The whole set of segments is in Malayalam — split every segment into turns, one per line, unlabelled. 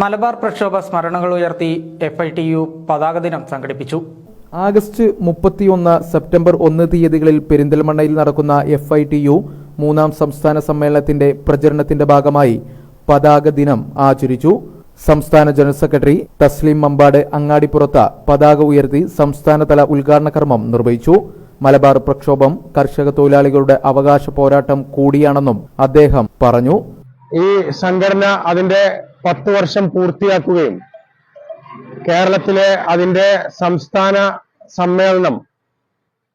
മലബാർ പ്രക്ഷോഭ സ്മരണകൾ ഉയർത്തി FITU പതാക ദിനം സംഘടിപ്പിച്ചു.
ആഗസ്റ്റ് 31, സെപ്റ്റംബർ 1 തീയതികളിൽ പെരിന്തൽമണ്ണയിൽ നടക്കുന്ന FITU മൂന്നാം സംസ്ഥാന സമ്മേളനത്തിന്റെ പ്രചരണത്തിന്റെ ഭാഗമായി പതാക ദിനം ആചരിച്ചു. സംസ്ഥാന ജനറൽ സെക്രട്ടറി തസ്ലീം മമ്പാട് അങ്ങാടിപ്പുറത്ത് പതാക ഉയർത്തി സംസ്ഥാനതല ഉദ്ഘാടന കർമ്മം നിർവഹിച്ചു. മലബാർ പ്രക്ഷോഭം കർഷക തൊഴിലാളികളുടെ അവകാശ പോരാട്ടം കൂടിയാണെന്നും അദ്ദേഹം പറഞ്ഞു.
ഈ സംഘടന അതിന്റെ 10 വർഷം പൂർത്തിയാക്കുകയും കേരളത്തിലെ അതിന്റെ സംസ്ഥാന സമ്മേളനം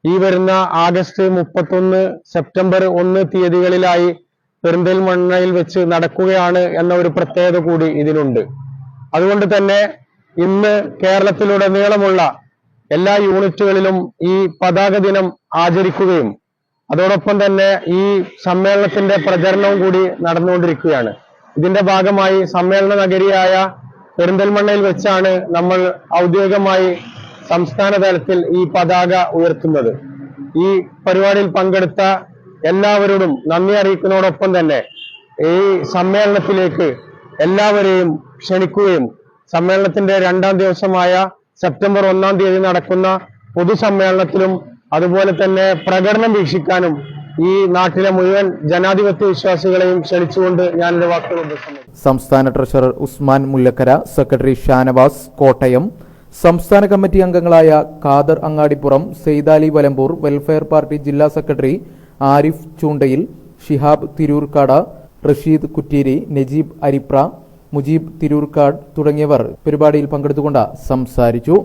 ഈ വരുന്ന ആഗസ്റ്റ് 31, സെപ്റ്റംബർ 1 തീയതികളിലായി പെരിന്തൽമണ്ണയിൽ വെച്ച് നടക്കുകയാണ് എന്ന ഒരു പ്രത്യേകത കൂടി ഇതിനുണ്ട്. അതുകൊണ്ട് തന്നെ ഇന്ന് കേരളത്തിലുടനീളമുള്ള എല്ലാ യൂണിറ്റുകളിലും ഈ പതാക ദിനം ആചരിക്കുകയും അതോടൊപ്പം തന്നെ ഈ സമ്മേളനത്തിന്റെ പ്രചരണവും കൂടി നടന്നുകൊണ്ടിരിക്കുകയാണ്. ഇതിന്റെ ഭാഗമായി സമ്മേളന നഗരിയായ പെരിന്തൽമണ്ണയിൽ വെച്ചാണ് നമ്മൾ ഔദ്യോഗികമായി സംസ്ഥാന തലത്തിൽ ഈ പതാക ഉയർത്തുന്നത്. ഈ പരിപാടിയിൽ പങ്കെടുത്ത എല്ലാവരോടും നന്ദി അറിയിക്കുന്നതോടൊപ്പം തന്നെ ഈ സമ്മേളനത്തിലേക്ക് എല്ലാവരെയും ക്ഷണിക്കുകയും സമ്മേളനത്തിന്റെ 2ാം ദിവസമായ സെപ്റ്റംബർ 1 തീയതി നടക്കുന്ന പൊതുസമ്മേളനത്തിലും അതുപോലെ തന്നെ പ്രകടനം വീക്ഷിക്കാനും ഈ നാട്ടിലെ മുഴുവൻ ജനാധിപത്യ വിശ്വാസികളെയും ക്ഷണിച്ചുകൊണ്ട് ഞാൻ എന്റെ വാക്കുകൾ ഉപസംഹരിക്കുന്നു.
സംസ്ഥാന ട്രഷറർ ഉസ്മാൻ മുല്ലക്കര, സെക്രട്ടറി ഷാനവാസ് കോട്ടയം, സംസ്ഥാന കമ്മിറ്റി അംഗങ്ങളായ ഖാദർ അങ്ങാടിപ്പുറം, സെയ്താലി വലമ്പൂർ, വെൽഫെയർ പാർട്ടി ജില്ലാ സെക്രട്ടറി ആരിഫ് ചൂണ്ടയിൽ, ഷിഹാബ് തിരൂർക്കാട്, റഷീദ് കുറ്റീരി, നജീബ് അരിപ്ര, മുജീബ് തിരൂർക്കാട് തുടങ്ങിയവർ പരിപാടിയിൽ പങ്കെടുത്തുകൊണ്ട് സംസാരിച്ചു.